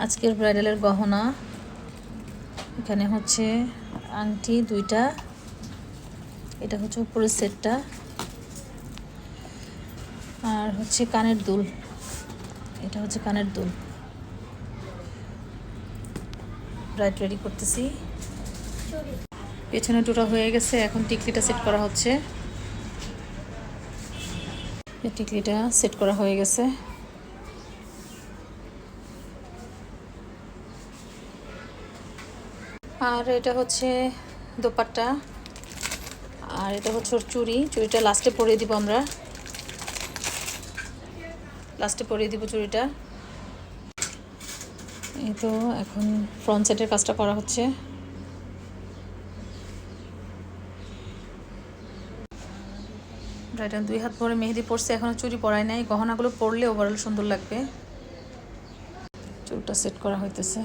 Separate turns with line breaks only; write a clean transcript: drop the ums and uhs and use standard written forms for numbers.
আজকের ব্রাইডালের গহনা এখানে হচ্ছে আংটি দুইটা, এটা হচ্ছে উপরের সেটটা, আর হচ্ছে কানের দুল, এটা হচ্ছে কানের দুল। ব্রাইড রেডি করতেছি। পেছনে টুটা হয়ে গেছে, এখন টিকলিটা সেট করা হচ্ছে। টিকলিটা সেট করা হয়ে গেছে। আর এটা হচ্ছে দোপাট্টা, আর এটা হচ্ছে ওর চুড়ি। চুড়িটা লাস্টে পরিয়ে দিব, আমরা লাস্টে পরিয়ে দিব চুড়িটা। এই তো এখন ফ্রন্ট সাইডের কাজটা করা হচ্ছে। ব্রাইডাল 2 হাত ভরে মেহেদি পরছে, এখনো চুড়ি পরায় নাই। গহনাগুলো পরলে ওভারঅল সুন্দর লাগবে। চুলটা সেট করা হইতেছে।